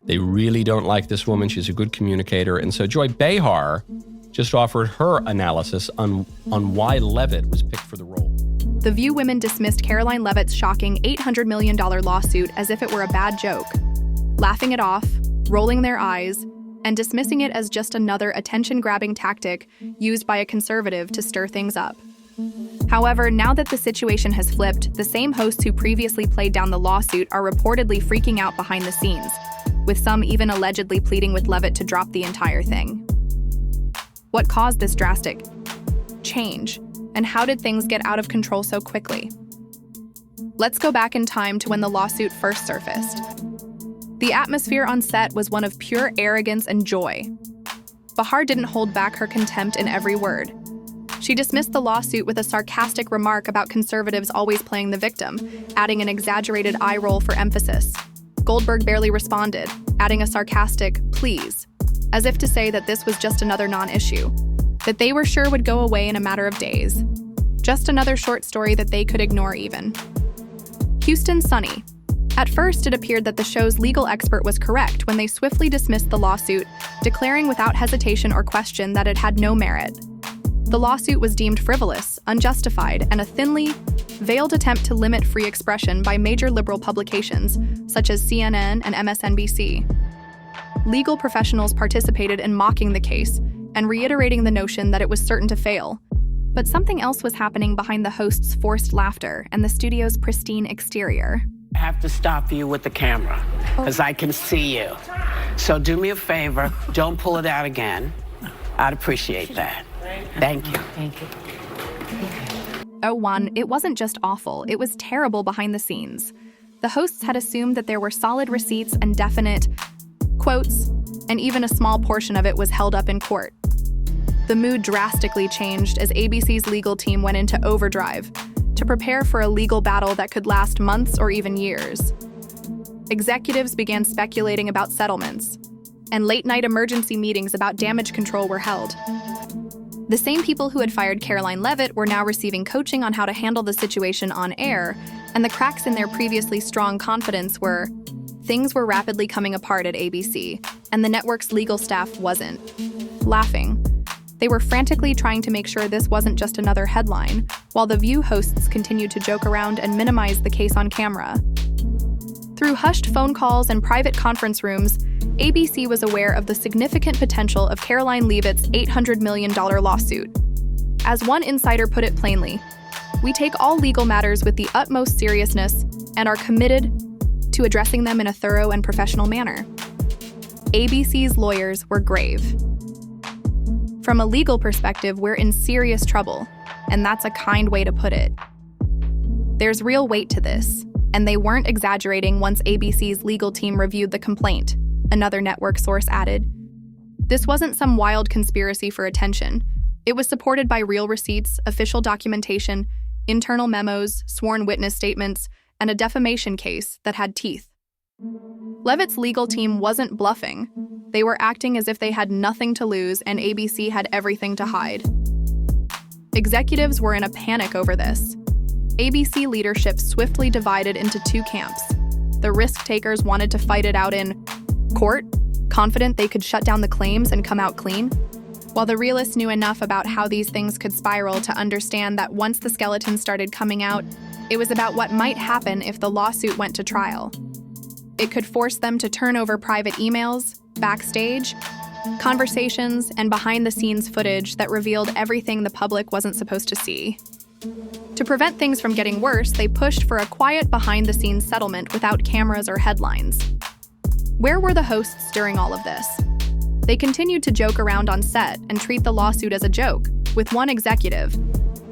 They really don't like this woman. She's a good communicator. And so Joy Behar just offered her analysis on why Leavitt was picked for the role. The View women dismissed Karoline Leavitt's shocking $800 million lawsuit as if it were a bad joke, laughing it off, rolling their eyes, and dismissing it as just another attention-grabbing tactic used by a conservative to stir things up. However, now that the situation has flipped, the same hosts who previously played down the lawsuit are reportedly freaking out behind the scenes, with some even allegedly pleading with Leavitt to drop the entire thing. What caused this drastic change, and how did things get out of control so quickly? Let's go back in time to when the lawsuit first surfaced. The atmosphere on set was one of pure arrogance and joy. Behar didn't hold back her contempt in every word. She dismissed the lawsuit with a sarcastic remark about conservatives always playing the victim, adding an exaggerated eye roll for emphasis. Goldberg barely responded, adding a sarcastic "please," as if to say that this was just another non-issue, that they were sure would go away in a matter of days. Just another short story that they could ignore even. Houston Sunny. At first, it appeared that the show's legal expert was correct when they swiftly dismissed the lawsuit, declaring without hesitation or question that it had no merit. The lawsuit was deemed frivolous, unjustified, and a thinly veiled attempt to limit free expression by major liberal publications such as CNN and MSNBC. Legal professionals participated in mocking the case and reiterating the notion that it was certain to fail. But something else was happening behind the host's forced laughter and the studio's pristine exterior. I have to stop you with the camera because I can see you. So do me a favor, don't pull it out again. I'd appreciate that. Thank you. Thank you. Oh, Juan, it wasn't just awful, it was terrible behind the scenes. The hosts had assumed that there were solid receipts and definite quotes, and even a small portion of it was held up in court. The mood drastically changed as ABC's legal team went into overdrive to prepare for a legal battle that could last months or even years. Executives began speculating about settlements, and late-night emergency meetings about damage control were held. The same people who had fired Karoline Leavitt were now receiving coaching on how to handle the situation on air, and the cracks in their previously strong confidence were, things were rapidly coming apart at ABC, and the network's legal staff wasn't laughing. They were frantically trying to make sure this wasn't just another headline, while the View hosts continued to joke around and minimize the case on camera. Through hushed phone calls and private conference rooms, ABC was aware of the significant potential of Karoline Leavitt's $800 million lawsuit. As one insider put it plainly, "We take all legal matters with the utmost seriousness and are committed to addressing them in a thorough and professional manner." ABC's lawyers were grave. From a legal perspective, we're in serious trouble, and that's a kind way to put it. There's real weight to this, and they weren't exaggerating once ABC's legal team reviewed the complaint, another network source added. This wasn't some wild conspiracy for attention. It was supported by real receipts, official documentation, internal memos, sworn witness statements, and a defamation case that had teeth. Leavitt's legal team wasn't bluffing. They were acting as if they had nothing to lose and ABC had everything to hide. Executives were in a panic over this. ABC leadership swiftly divided into two camps. The risk-takers wanted to fight it out in court, confident they could shut down the claims and come out clean, while the realists knew enough about how these things could spiral to understand that once the skeletons started coming out, it was about what might happen if the lawsuit went to trial. It could force them to turn over private emails, backstage, conversations, and behind-the-scenes footage that revealed everything the public wasn't supposed to see. To prevent things from getting worse, they pushed for a quiet behind-the-scenes settlement without cameras or headlines. Where were the hosts during all of this? They continued to joke around on set and treat the lawsuit as a joke, with one executive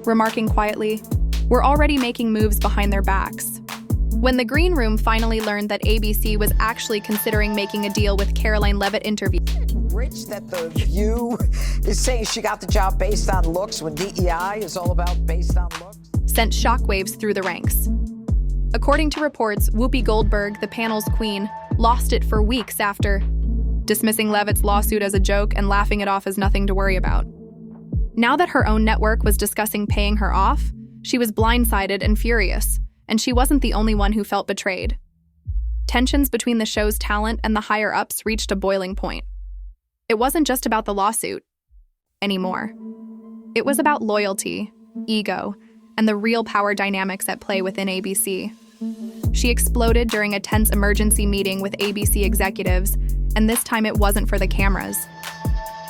remarking quietly, "We're already making moves behind their backs." When the green room finally learned that ABC was actually considering making a deal with Karoline Leavitt interview. Rich that the View is saying she got the job based on looks when DEI is all about based on looks. Sent shockwaves through the ranks. According to reports, Whoopi Goldberg, the panel's queen, lost it for weeks after dismissing Leavitt's lawsuit as a joke and laughing it off as nothing to worry about. Now that her own network was discussing paying her off, she was blindsided and furious, and she wasn't the only one who felt betrayed. Tensions between the show's talent and the higher-ups reached a boiling point. It wasn't just about the lawsuit anymore. It was about loyalty, ego, and the real power dynamics at play within ABC. She exploded during a tense emergency meeting with ABC executives, and this time it wasn't for the cameras.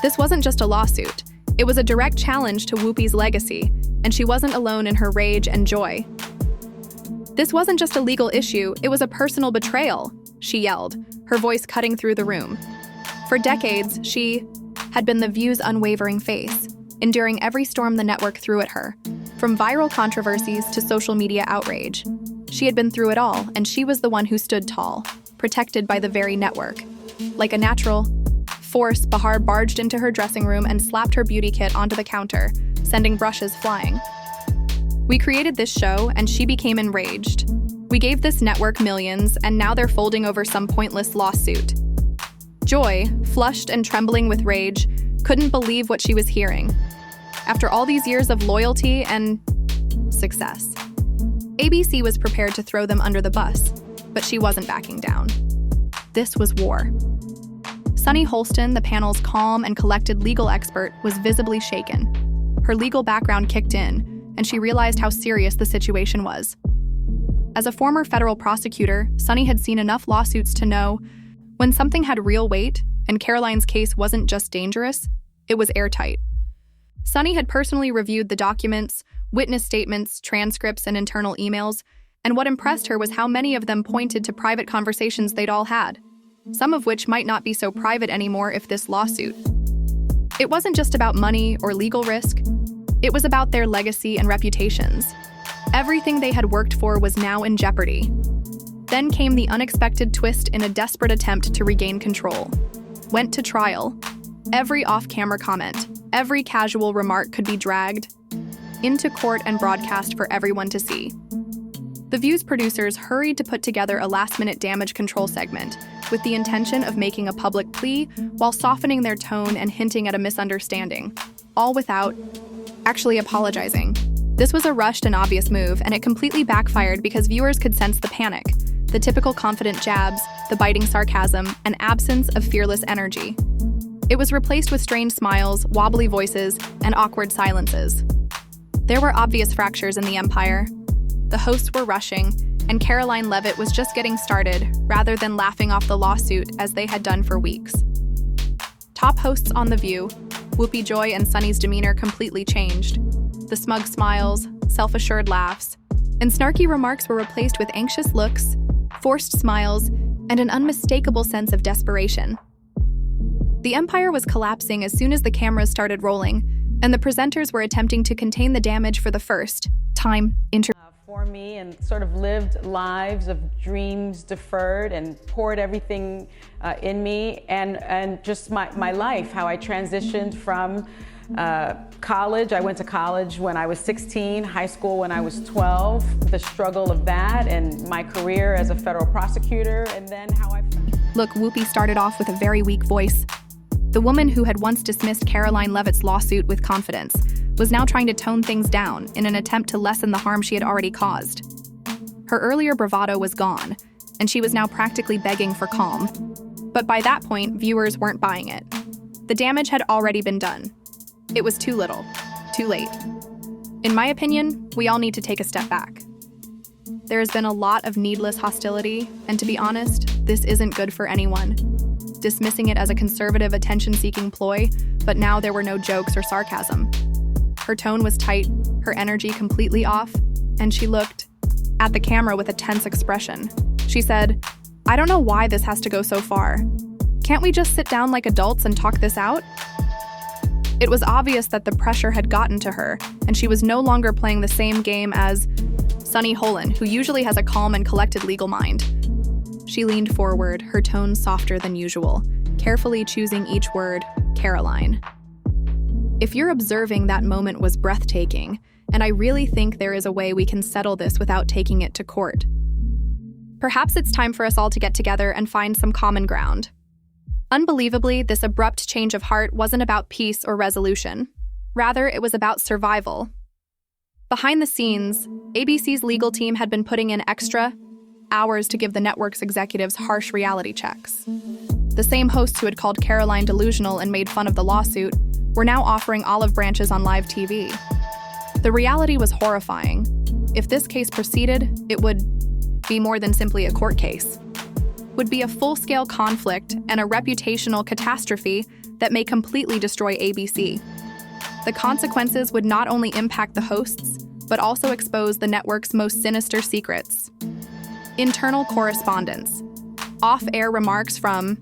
This wasn't just a lawsuit. It was a direct challenge to Whoopi's legacy, and she wasn't alone in her rage and joy. This wasn't just a legal issue, it was a personal betrayal, she yelled, her voice cutting through the room. For decades, she had been The View's unwavering face, enduring every storm the network threw at her, from viral controversies to social media outrage. She had been through it all, and she was the one who stood tall, protected by the very network. Like a natural force, Bahar barged into her dressing room and slapped her beauty kit onto the counter, sending brushes flying. We created this show, and she became enraged. We gave this network millions, and now they're folding over some pointless lawsuit. Joy, flushed and trembling with rage, couldn't believe what she was hearing. After all these years of loyalty and success, ABC was prepared to throw them under the bus, but she wasn't backing down. This was war. Sunny Holston, the panel's calm and collected legal expert, was visibly shaken. Her legal background kicked in, and she realized how serious the situation was. As a former federal prosecutor, Sunny had seen enough lawsuits to know when something had real weight, and Karoline's case wasn't just dangerous, it was airtight. Sunny had personally reviewed the documents, witness statements, transcripts, and internal emails, and what impressed her was how many of them pointed to private conversations they'd all had, some of which might not be so private anymore if this lawsuit. It wasn't just about money or legal risk, it was about their legacy and reputations. Everything they had worked for was now in jeopardy. Then came the unexpected twist in a desperate attempt to regain control. Went to trial. Every off-camera comment, every casual remark could be dragged into court and broadcast for everyone to see. The View's producers hurried to put together a last-minute damage control segment with the intention of making a public plea while softening their tone and hinting at a misunderstanding, all without actually apologizing. This was a rushed and obvious move, and it completely backfired because viewers could sense the panic, the typical confident jabs, the biting sarcasm, and absence of fearless energy. It was replaced with strained smiles, wobbly voices, and awkward silences. There were obvious fractures in the empire. The hosts were rushing, and Karoline Leavitt was just getting started, rather than laughing off the lawsuit as they had done for weeks. Top hosts on The View, Whoopi, Joy, and Sunny's demeanor completely changed. The smug smiles, self-assured laughs, and snarky remarks were replaced with anxious looks, forced smiles, and an unmistakable sense of desperation. The empire was collapsing as soon as the cameras started rolling, and the presenters were attempting to contain the damage for the first time for me, and sort of lived lives of dreams deferred and poured everything in me, and just my life, how I transitioned from college. I went to college when I was 16, high school when I was 12, the struggle of that, and my career as a federal prosecutor, and then how I... Look, Whoopi started off with a very weak voice. The woman who had once dismissed Karoline Leavitt's lawsuit with confidence was now trying to tone things down in an attempt to lessen the harm she had already caused. Her earlier bravado was gone, and she was now practically begging for calm. But by that point, viewers weren't buying it. The damage had already been done. It was too little, too late. In my opinion, we all need to take a step back. There has been a lot of needless hostility, and to be honest, this isn't good for anyone. Dismissing it as a conservative attention-seeking ploy, but now there were no jokes or sarcasm. Her tone was tight, her energy completely off, and she looked at the camera with a tense expression. She said, "I don't know why this has to go so far. Can't we just sit down like adults and talk this out?" It was obvious that the pressure had gotten to her, and she was no longer playing the same game as Sunny Holston, who usually has a calm and collected legal mind. She leaned forward, her tone softer than usual, carefully choosing each word, Karoline. If you're observing, that moment was breathtaking, and I really think there is a way we can settle this without taking it to court. Perhaps it's time for us all to get together and find some common ground. Unbelievably, this abrupt change of heart wasn't about peace or resolution. Rather, it was about survival. Behind the scenes, ABC's legal team had been putting in extra hours to give the network's executives harsh reality checks. The same hosts who had called Karoline delusional and made fun of the lawsuit were now offering olive branches on live TV. The reality was horrifying. If this case proceeded, it would be more than simply a court case. Would be a full-scale conflict and a reputational catastrophe that may completely destroy ABC. The consequences would not only impact the hosts, but also expose the network's most sinister secrets. Internal correspondence, off-air remarks from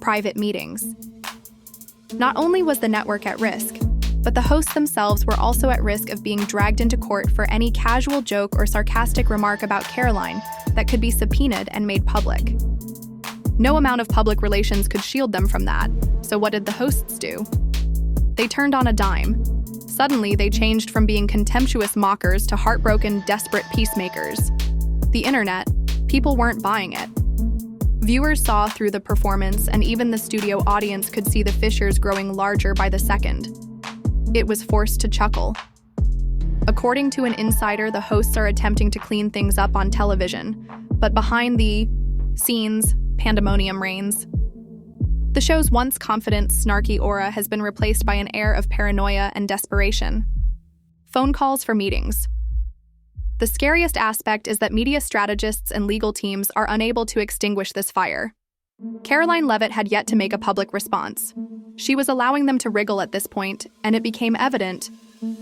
private meetings. Not only was the network at risk, but the hosts themselves were also at risk of being dragged into court for any casual joke or sarcastic remark about Karoline that could be subpoenaed and made public. No amount of public relations could shield them from that, so what did the hosts do? They turned on a dime. Suddenly, they changed from being contemptuous mockers to heartbroken, desperate peacemakers. The internet, people weren't buying it. Viewers saw through the performance, and even the studio audience could see the fissures growing larger by the second. It was forced to chuckle. According to an insider, the hosts are attempting to clean things up on television, but behind the scenes, pandemonium reigns. The show's once confident, snarky aura has been replaced by an air of paranoia and desperation. Phone calls for meetings. The scariest aspect is that media strategists and legal teams are unable to extinguish this fire. Karoline Leavitt had yet to make a public response. She was allowing them to wriggle at this point, and it became evident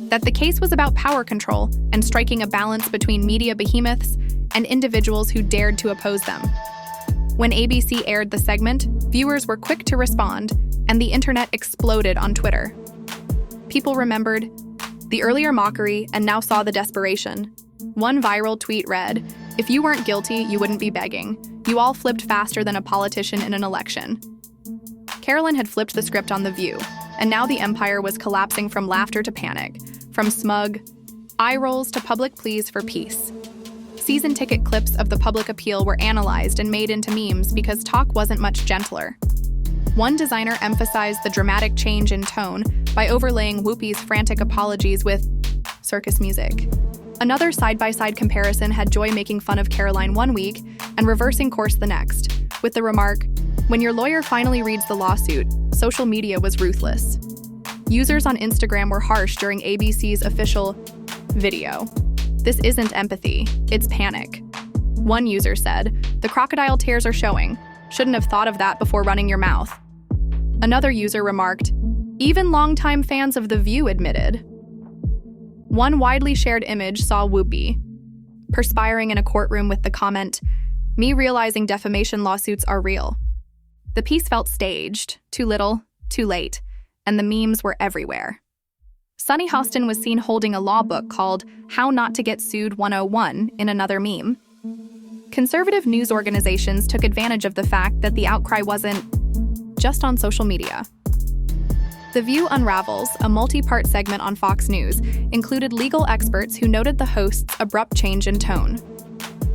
that the case was about power control and striking a balance between media behemoths and individuals who dared to oppose them. When ABC aired the segment, viewers were quick to respond, and the internet exploded on Twitter. People remembered the earlier mockery and now saw the desperation. One viral tweet read, "If you weren't guilty, you wouldn't be begging. You all flipped faster than a politician in an election." Karoline had flipped the script on The View, and now the empire was collapsing from laughter to panic, from smug eye rolls to public pleas for peace. Season ticket clips of the public appeal were analyzed and made into memes because talk wasn't much gentler. One designer emphasized the dramatic change in tone by overlaying Whoopi's frantic apologies with circus music. Another side-by-side comparison had Joy making fun of Karoline one week and reversing course the next, with the remark, "When your lawyer finally reads the lawsuit, social media was ruthless." Users on Instagram were harsh during ABC's official video. "This isn't empathy, it's panic." One user said, "The crocodile tears are showing. Shouldn't have thought of that before running your mouth." Another user remarked, "Even longtime fans of The View admitted." One widely shared image saw Whoopi perspiring in a courtroom with the comment, "Me realizing defamation lawsuits are real." The piece felt staged, too little, too late, and the memes were everywhere. Sunny Hostin was seen holding a law book called How Not to Get Sued 101 in another meme. Conservative news organizations took advantage of the fact that the outcry wasn't just on social media. The View Unravels, a multi-part segment on Fox News, included legal experts who noted the hosts' abrupt change in tone.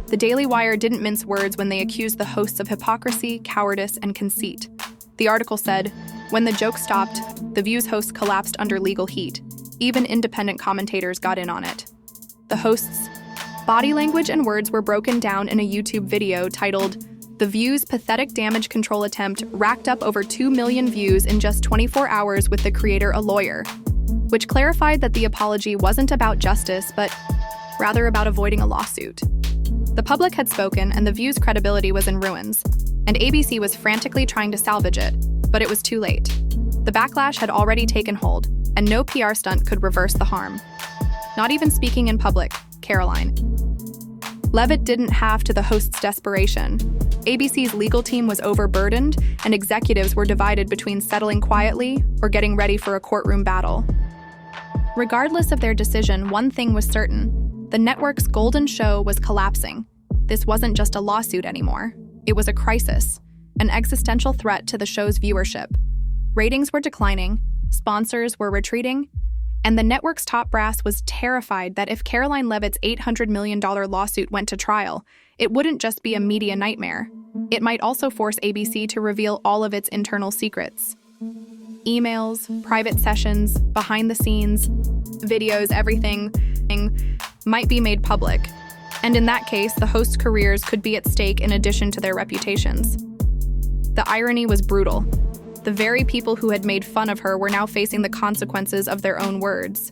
The Daily Wire didn't mince words when they accused the hosts of hypocrisy, cowardice, and conceit. The article said, "When the joke stopped, The View's hosts collapsed under legal heat. Even independent commentators got in on it." The hosts' body language and words were broken down in a YouTube video titled, "The View's Pathetic Damage Control Attempt Racked Up Over 2 million views in just 24 hours with the creator a lawyer," which clarified that the apology wasn't about justice, but rather about avoiding a lawsuit. The public had spoken, and The View's credibility was in ruins, and ABC was frantically trying to salvage it, but it was too late. The backlash had already taken hold, and no PR stunt could reverse the harm. Not even speaking in public, Karoline Leavitt didn't have to the host's desperation. ABC's legal team was overburdened, and executives were divided between settling quietly or getting ready for a courtroom battle. Regardless of their decision, one thing was certain. The network's golden show was collapsing. This wasn't just a lawsuit anymore. It was a crisis, an existential threat to the show's viewership. Ratings were declining, sponsors were retreating, and the network's top brass was terrified that if Karoline Leavitt's $800 million lawsuit went to trial, it wouldn't just be a media nightmare. It might also force ABC to reveal all of its internal secrets. Emails, private sessions, behind the scenes, videos, everything might be made public. And in that case, the hosts' careers could be at stake in addition to their reputations. The irony was brutal. The very people who had made fun of her were now facing the consequences of their own words.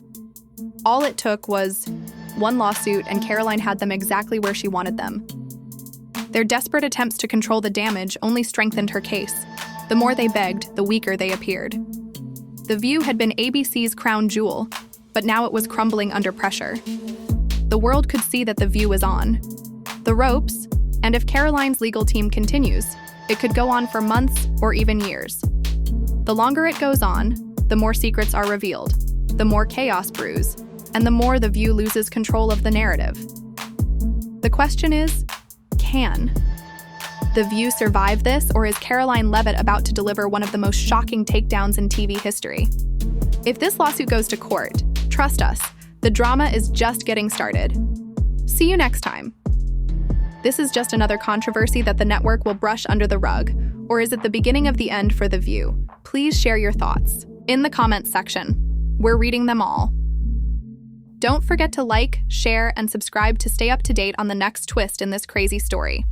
All it took was one lawsuit, and Karoline had them exactly where she wanted them. Their desperate attempts to control the damage only strengthened her case. The more they begged, the weaker they appeared. The View had been ABC's crown jewel, but now it was crumbling under pressure. The world could see that The View was on the ropes, and if Karoline's legal team continues, it could go on for months or even years. The longer it goes on, the more secrets are revealed, the more chaos brews, and the more The View loses control of the narrative. The question is, can The View survive this, or is Karoline Leavitt about to deliver one of the most shocking takedowns in TV history? If this lawsuit goes to court, trust us, the drama is just getting started. See you next time. This is just another controversy that the network will brush under the rug, or is it the beginning of the end for The View? Please share your thoughts in the comments section. We're reading them all. Don't forget to like, share, and subscribe to stay up to date on the next twist in this crazy story.